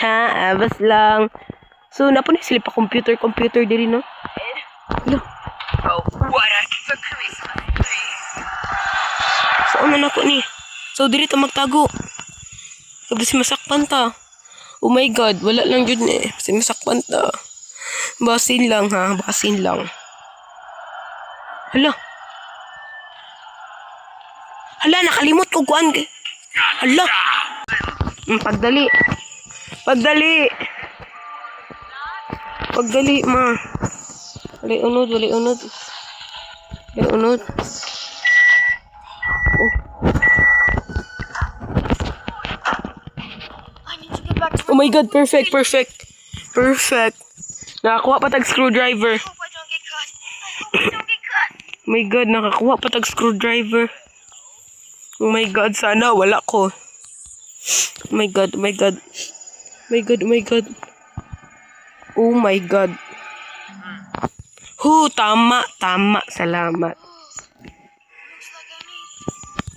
Abas lang. So, napo na sila pa computer diri, no? Hello. So, ano na ko ni? So, diri ta magtago. Kasi masakpan ta. Oh my God, wala lang yun eh. Kasi masakpan ta. Basin lang ha, basin lang. Hala. Hala, nakalimot ko kuan. Hala. Pagdali. Pagdali, ma. Wali unod. Oh my God, perfect. Nakakuha pa tag screwdriver. Oh my God, nakakuha pa tag screwdriver. Oh my God, sana wala ko. Oh my God. Oh my God. Tama. Salamat.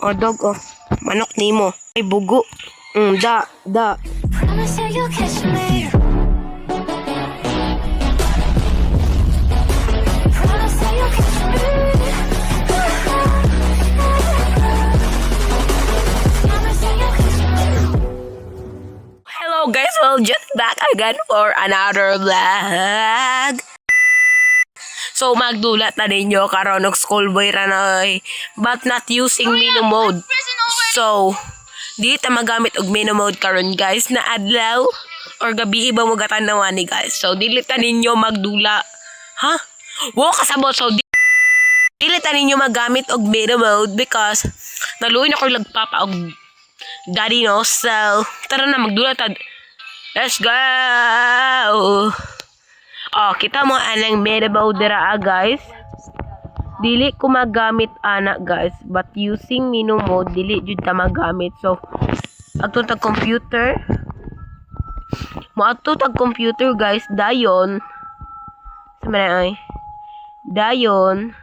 O, dog, oh. Manok nimo. Ay, bugo. Da. Hello guys, well just back again for another vlog. So magdulat na ninyo karon og schoolboy ra na but not using menu mode. So di ta magamit og menu mode karon guys na adlaw or gabi iba mo gatanawan ni guys. So dili ta ninyo magdula. Ha? Wo kasabot so dili ta ninyo magamit og menu mode because naluoy na ko lagpapa og daddy no. So tara na magdula ta. Let's go! Oh, kita mo anang medable dira guys. Dili ko magamit anak guys, but using menu mode dili jud ta magamit. So, ato tag computer. Mo ato tag computer guys, dayon. Samara ay. Dayon.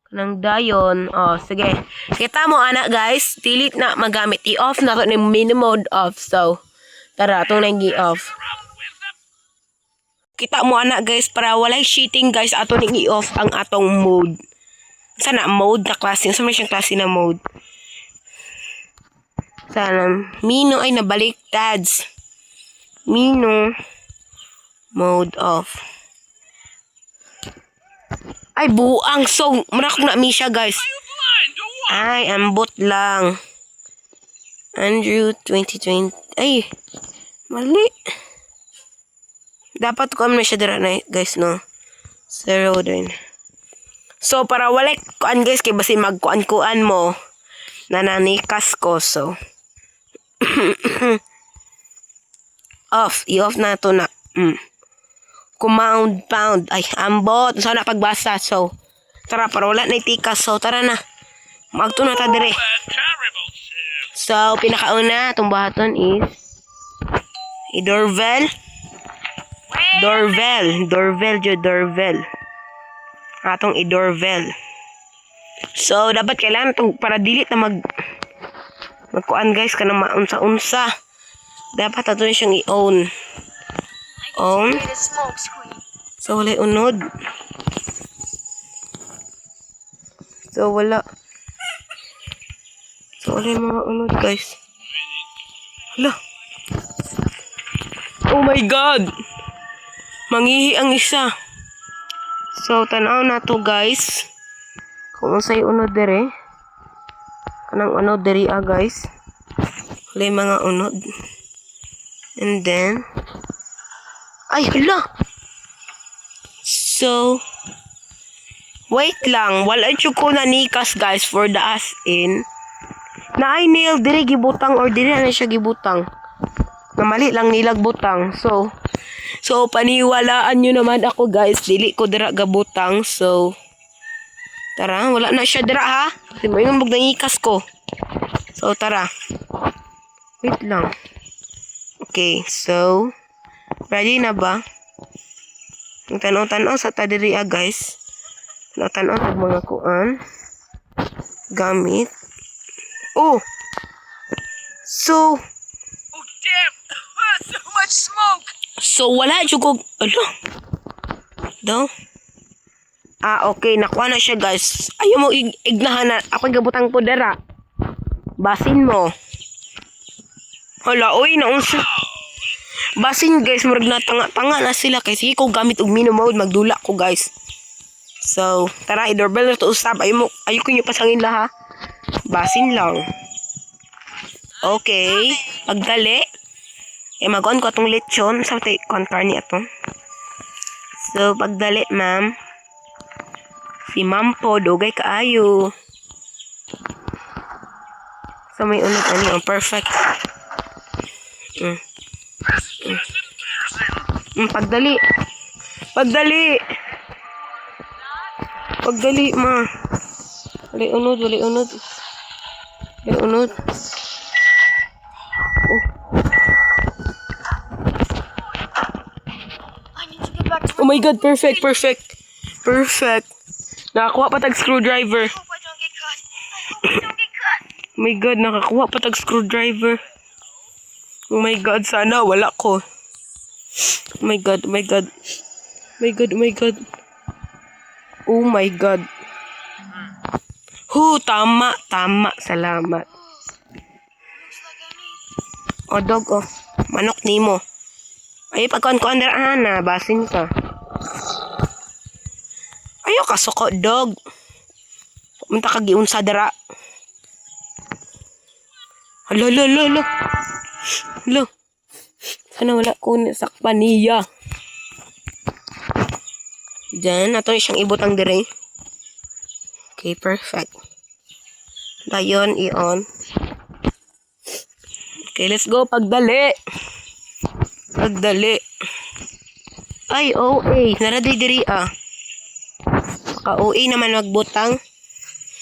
Kanang dayon. Oh, sige. Kita mo anak guys, dili na magamit. I-off na to ni menu mode off. So, tara, itong nang i-off. Kita mo anak guys, para walay cheating guys, ato nang i-off ang atong mode. Sana mode na klase. Sama siyang klase na mode. Sana. Mino ay nabaliktads. Mino. Mode off. Ay, buang song. Marakong na mi siya guys. Ay, ambot lang. Andrew 2020. Ay, mali. Dapat ko na siya dira na guys no. 0 din. So para wala kuan guys kay basi magkuan mo nananikas ko so. Off, i-off na to na. Command pound. Ay, ambot. So na pagbasa so. Tara para wala na itikas so tara na. Magto na ta dire. So pinakauna itong bahaton is doorbell. Doorbell. Atong i-doorbell. So, dapat kailangan itong para delete na magkuan guys, ka na maunsa-unsa. Dapat ato siyang i-own. On. So, wala unod. So, wala yung mga unod guys. Hala. Oh my God! Mangihi ang isa. So, tanaw na to guys. Kung unsay unod dire. Kanang unod dire guys. Wala mga unod. And then. Ay, hala! So, wait lang. Wala ko na nikas guys for the as in. Na ay nail dire gibutang or dire na siya gibutang. Na mali lang nilag butang. So, paniwalaan nyo naman ako guys. Dili ko dira gabutang. So, tara. Wala na siya dira ha. Kasi mo yung nangikas ko. So, tara. Wait lang. Okay. So, ready na ba? Ang tanaw-tanaw sa tadiri guys. Tanaw-tanaw sa mga kuan. Gamit. Oh! So, So, wala dyan ko... Ano? Daw? Okay. Nakuha na siya, guys. Ayaw mo ignahan na. Ako'y gabutang pudera. Basin mo. Hala, uy, naunsa. Basin, guys. Murag na tanga na sila. Kaya sige ko gamit og mino mode. Magdula ko, guys. So, tara, i-doorbell na to usap. Ayaw ko nyo pasangin la, ha? Basin lang. Okay. Pagdali. Mag-on ko itong lechon. Sa tayo, karni ito. So, pagdali, ma'am. Si ma'am po, dugay kaayo. So, may unod ano. Perfect. Pagdali. Pagdali. Pagdali, ma. Wali unod. Wali unod. Oh my God, perfect. Nakakuha pa tag screwdriver. Oh my God, nakakuha pa tag screwdriver. Oh my God, sana wala ko. Oh my God. Tama. Salamat. O, dog, oh. Manok nimo. Ay, pagkuhan na, basin ka. Ayaw ka suko, dog. Pumunta ka giun sa dara. Hala. Sana wala ko sakpan niya. Diyan, nato siyang ibutang dire. Okay, perfect. Dayon, i-on. Okay, let's go. Pagdali. Ay, OA. Naraday diri, Ka-OA naman magbutang.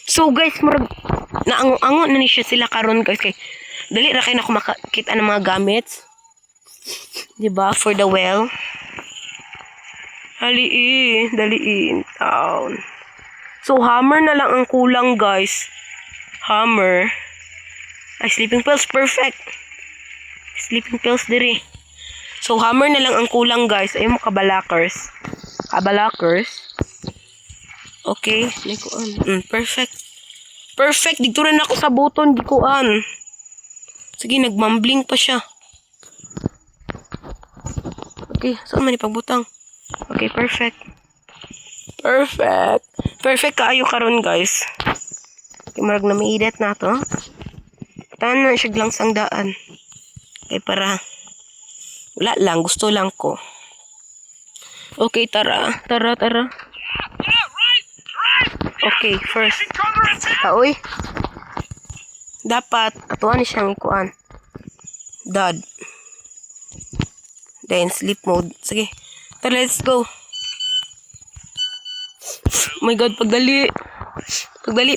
So, guys, naango-ango na ni siya sila karon guys. Kay, dali ra kayo na kumakita ng mga gamits. Diba? For the well. Daliin. Town. So, hammer na lang ang kulang, guys. Hammer. Ay, sleeping pills. Perfect. Sleeping pills diri. So, hammer na lang ang kulang, guys. Ayun mo, kabalakers. Okay. Perfect. Dito rin ako sa button. Dikuan. Sige, nagmambling pa siya. Okay. Saan man ipagbutang? Okay, perfect. Perfect kaayo karon guys. Okay, marag na maidet na to. Tahan na siya lang sang daan. Okay, para wala lang, gusto lang ko. Okay, tara. Okay, first. Uy. Dapat atuan ni siyang ikuan. Dad. Then sleep mode. Sige. Tara, let's go. Oh my God, pagdali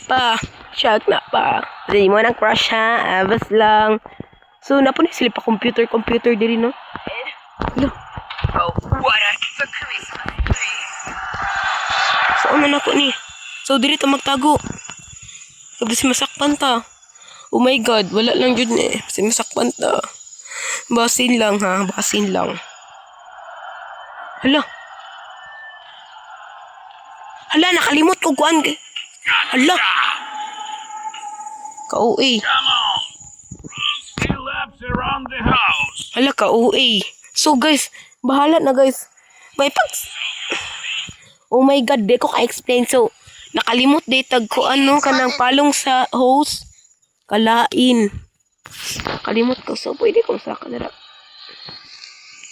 pa. Shout na pa. Hindi mo nang crush, ha? Abas lang. So, napunin sila pa computer diri, no? Hello. Oh, what a Christmas tree. Saan na ako ni? So, diri ta magtago. Kasi masakpan ta. Oh my God, wala lang yun eh. Kasi masakpan ta. Basin lang, ha? Hala, nakalimot ko kuan. Hala. Ka-OA. Come on. Run 3 laps around the house. Hala, ka-OA. So guys, bahala na guys. May Oh my God, di ko ka-explain. So, nakalimot tag ko kanang palong sa hose. Kalain. Kalimot ko. So, pwede kong sakadara.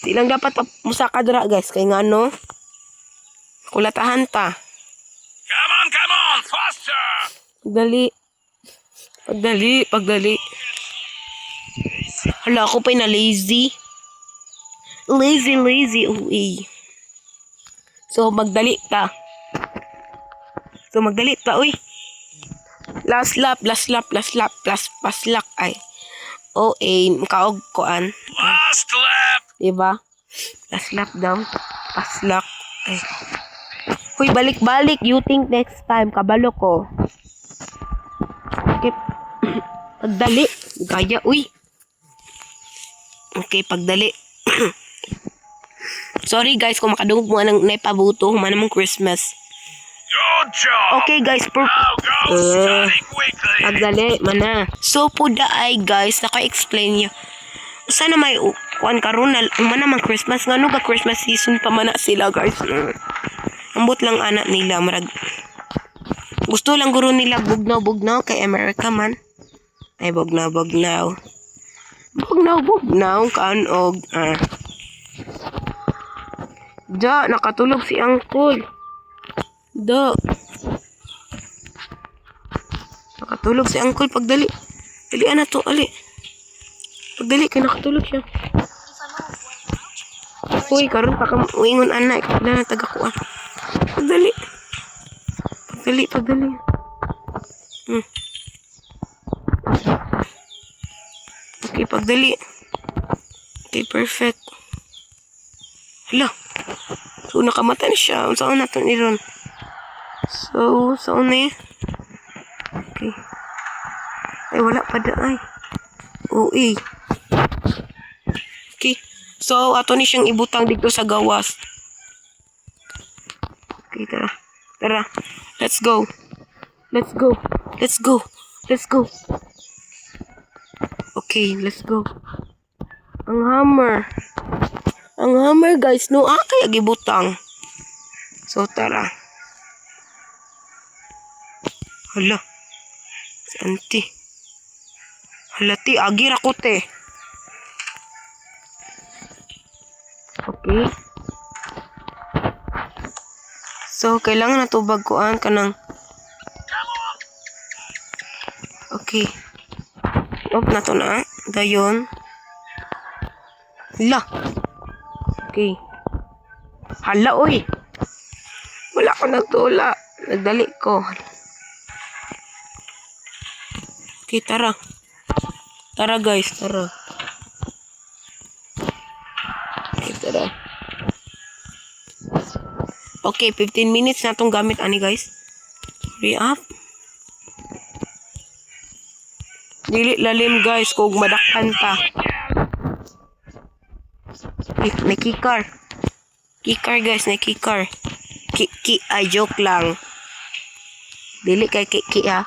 Di lang dapat musakadara guys. Kaya nga kulatahan ta. Come on, faster. Pagdali. Hala, ako pa'y na lazy. Lazy, uy. So, magdali ta, uy. Last lap, paslak, ay. Kaog koan. Last lap. Diba? Last lap daw. Paslak, ay. Uy, balik. You think next time, kabalo ko. Okay. Pagdali. Gaya, uy. Okay, pagdali. Sorry guys kung makadungog mo ng naipabuto, humana mong Christmas. Good job. Okay guys, Now go study quickly. pagdali, mana. So po ay guys, naka-explain niyo. Sana may kuan karon na humana mang Christmas ngano ga Christmas season pa man na sila guys. Ambot lang anak nila marag. Gusto lang guro nila bugnaw kay America man. Ay bugnaw. Bugnaw kanog. Da, nakatulog si Uncle. Da. Nakatulog si Uncle pagdali. Dali ana to, ali. Pagdali kay nakatulog siya. Uy, karon pa ka uingon anak, wala na taga kuan. Pagdali. Okay, pagdali. Okay, perfect. Hala. So, nakamata na siya. Saan na ito ni Ron? So, saan na Okay. Ay, wala pa da ay. Uy. Okay. So, ato ni siyang ibutang dito sa gawas. Okay, tara. Let's go. Okay, let's go. Ang hammer guys, no kaya gibutang. So tara. Hala. Si auntie. Hala ti, agi ra ko te. Okay. So kailangan na tubag kuan kanang. Okay. Off na to na. Dayon. Hala. Okay. Hala, oy. Wala ko nagtula. Nagdali ko. Okay, tara. Tara, guys. Tara. Okay, tara. Okay, 15 minutes na itong gamit, ani, guys. Hurry up. Dili lalim, guys, kung madakpan pa. May keycar. Keycar, guys, may keycar. Ay, joke lang. Dili kay ha.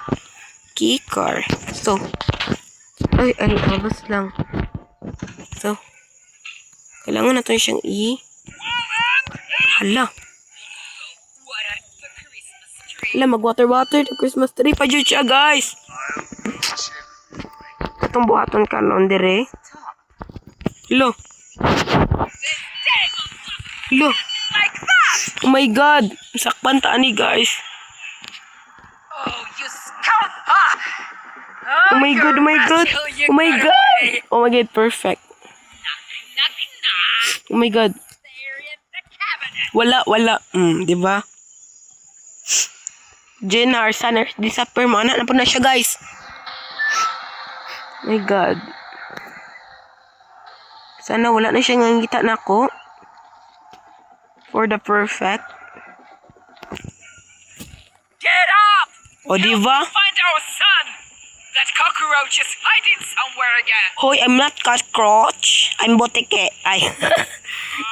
Keycar. So, ay, abas lang. So, kailangan natin siyang Hala. Hala, mag-water the Christmas tree pa dyan siya, guys. Itong buhaton ka noon, dire. Lo. Oh my God. Sakpan taan ni guys. Oh, you scum! Oh my God. Oh my God, perfect. Oh my God. Wala. Di ba? Jennar, sana disappear mo. Anak na po na siya, guys. Oh my God. Sana wala na siya ngangita na ako. For the perfect. Get up! O, diba? Find our son! That cockroach is hiding somewhere again! Hoy, I'm not cockroach. I'm botike. Ay.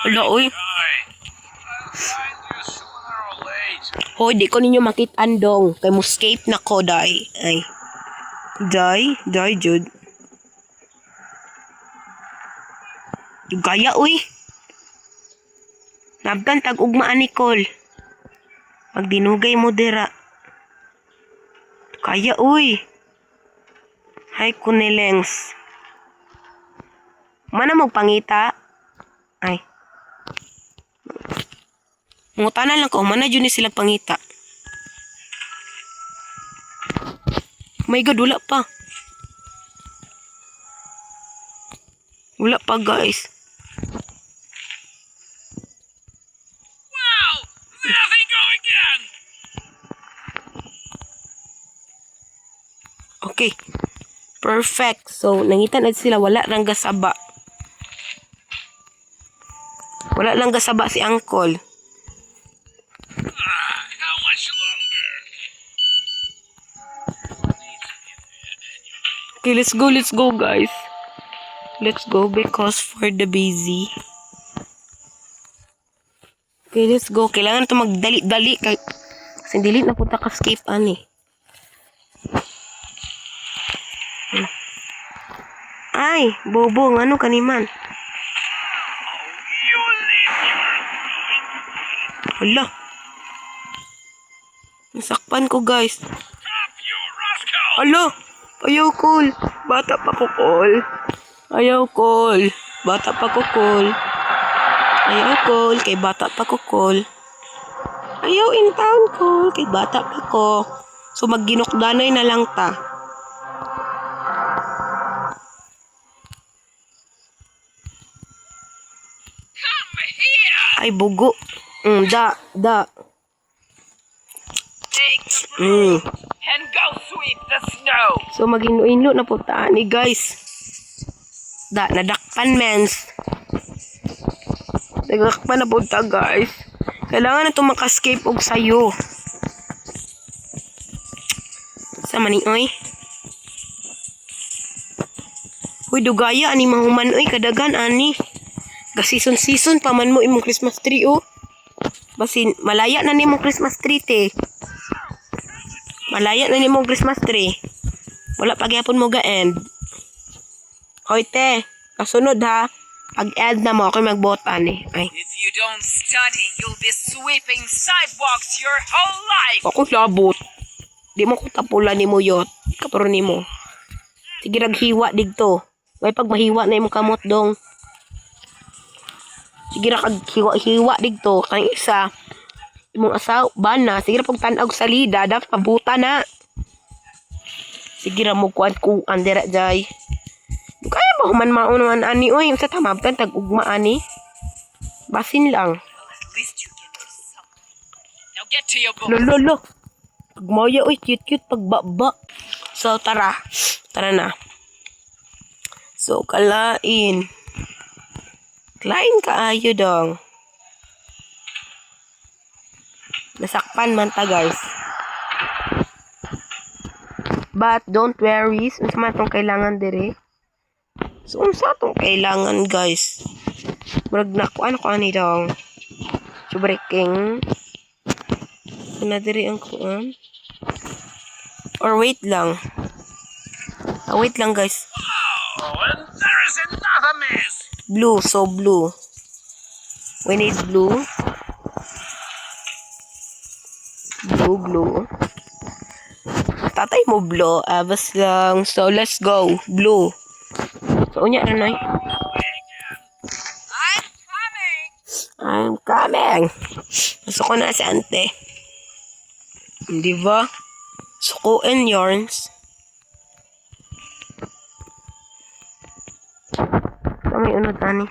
Wala, uy. I'll find you sooner or later. Hoy, di ko ninyo makitaan dong. Kay mo escape na ko, day. Ay. Die, Jude. Gaya, uy. Nabdan tag ugmaan ni Cole. Magdinugay mo dira. Kaya, uy. Hay, kunilengs. Mana mo pangita? Ay. Ngutanan lang ko, mana dyan ni sila pangita. Oh my God, wala pa. Wala pa, guys. Wow! There they go again! Okay. Perfect. So, nangitan na sila. Wala lang gasaba. Wala lang gasaba si Uncle. How much longer? Okay, let's go, guys. Let's go because for the busy. Okay, let's go. Kailangan ito magdali-dali. Kasi dili na punta ka escape, ani. Ay, bobong. Ano kaniman? You leave your Hala. Nasakpan ko, guys. top, you rascal! Hala. Ayaw, Col. Bata pa ko, Col. Ayaw, Col. Bata pa ko, Col. Ayaw, Col. Kay bata pa ko, Col. Ayaw in town, Col. Kay bata pa ko. So, magginukdanay na lang ta. Come here! Ay, bugo. Da. Take the broom and go sweep the snow! So, mag-inlo na po ta ni guys. Nadakpan, mens. Nadakpan na po ta, guys. Kailangan na ito makascape og sayo. Sa mani, oy. Uy, dugaya, ani mahuman, oy. Kadagan, ani. Gasison-season pa man mo imong Christmas tree, oh. Basin, malaya na ni mong Christmas tree, te. Malaya na ni mong Christmas tree. Wala pa gyapon mo ga-end. Hoy, te. Kasunod, ha. Pag-end na mo, ako magbotan, eh. Ay. If you don't study, you'll be sweeping sidewalks your whole life! Ako labot. Di mo ko tapulan ni mo yot. Kaparo ni mo. Sige, naghiwa digto. May pag mahiwa na imong kamot dong. Sige ra kag hiwa digto kang isa imong asaw bana sige ra pag tan-og salida dapat pabuta na. Sige ra mo kuan dira jay. Kaya ba human maunon ani oy sa tamabtan tag ugma ani. Basin lang. At least you get to something. Now get to your book. Lolo. Pagmaya oy cute pagbaba. So tara na. So kalain. Klain kaayo dong. Nasakpan man ta guys. But don't worry, unsa man tong kailangan dire. So unsa tong kailangan guys? Murag na ko ano ko ani dong. Breaking. Kuna dire ang kuan. Or wait lang. Wait lang guys. Oh, and there is another miss! Blue, so blue. We need blue. Blue. Tatay mo blue. Bas lang. So, let's go. Blue. So, unya na I'm coming! I'm coming. Gusto ko na si ante. Di ba? Suko and yarns. May unod ani.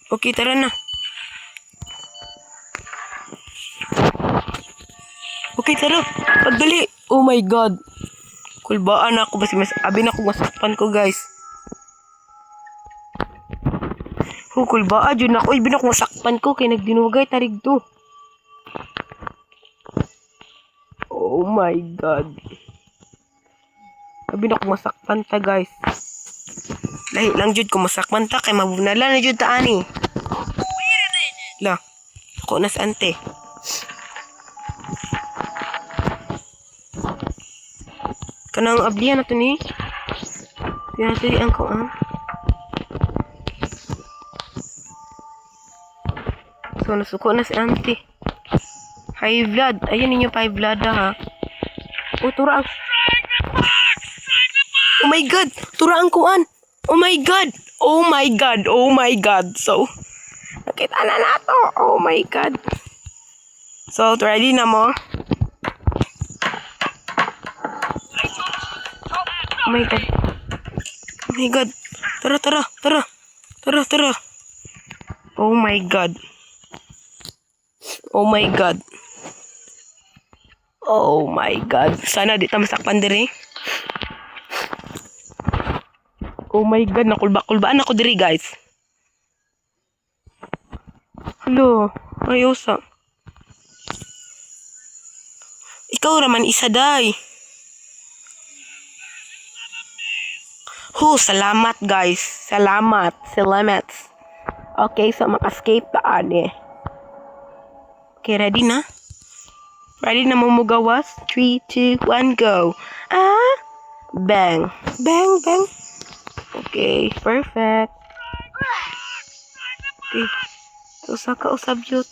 Okay, tara na. Okay, tara. Pagdali. Oh my God. Kulbaan ako. Basi mas abi na ako masakpan ko, guys. Kulbaan. Yun ako. Ibi na ako masakpan ko. Kaya nagdinugay. Tarig to. Oh my God. Abi na ako masakpan ta, guys. Lahi lang jud ko masakpan ta. Kay mabunala na jud ta, ani. La. Ako na sa ante. Kanang ablihan na to ni. Pinatiri ang ko, So, nasuko na si ante. High blood. Ayun ninyo pa high blood, ha. Oh, turang. Oh my God. Turang kuan. Oh my God. Oh my God. Oh my God. So, nakita na nato. Oh my God. So, ready na mo? Oh my God. Oh my God. Tara. Oh my God. Oh my God. Oh my God. Sana di ta masakpan diri. Oh my God. Nakulba-kulbaan ako diri, guys. Hello. Ayosa. Ikaw raman isa day. Salamat guys. Salamat. Okay, so maka-escape taan eh. Okay, ready na? Ready na mumugawas? 3, 2, 1, go. Bang. Bang, bang. Okay, perfect. Okay. Usa ka usab yun.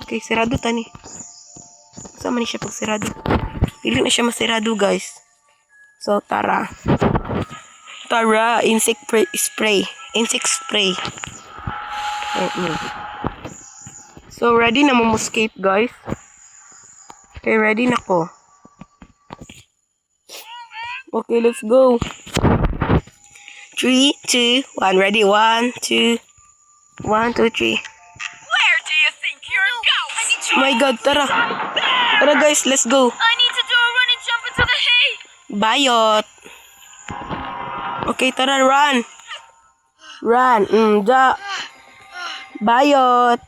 Okay, sirado tani. Usa man ni siya pag sirado. Dili na siya masirado, guys. So, tara. Tara, insect spray. Insect spray. So, ready na mo escape, guys. Okay, ready na ko. Okay, let's go. 3, 2, 1. Ready? 1, 2. 1, 2, 3. Where do you think you're going? I need to. My God, tara. Tara, guys, let's go. I need to do a running jump into the hay. Bayot. Okay, tara, run. Run. Bayot.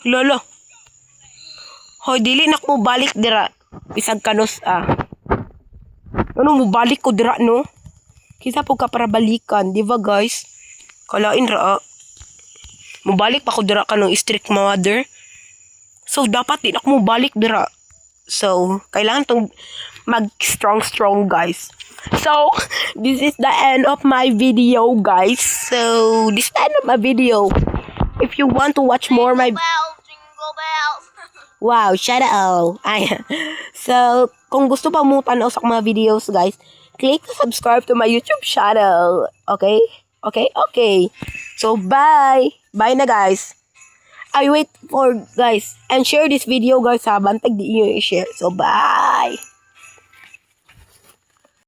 Lolo. Hoy, dili na ko balik dira. Bisag kanos Ano mo balik ko dira no? Kisa po ka para balikan, di ba guys? Kalain ra. Mubalik pa ko dira ka ng strict mother. So dapat di na ko mubalik dira. So kailangan tong mag strong guys. So this is the end of my video guys. So this is the end of my video. If you want to watch more my Jingle bells. wow, shout out. So, kung gusto pa mo tanaw sa mga videos, guys, click subscribe to my YouTube channel. Okay? Okay. So, bye. Bye na, guys. I wait for, guys, and share this video, guys, ha. Bantag di nyo i-share. So, bye.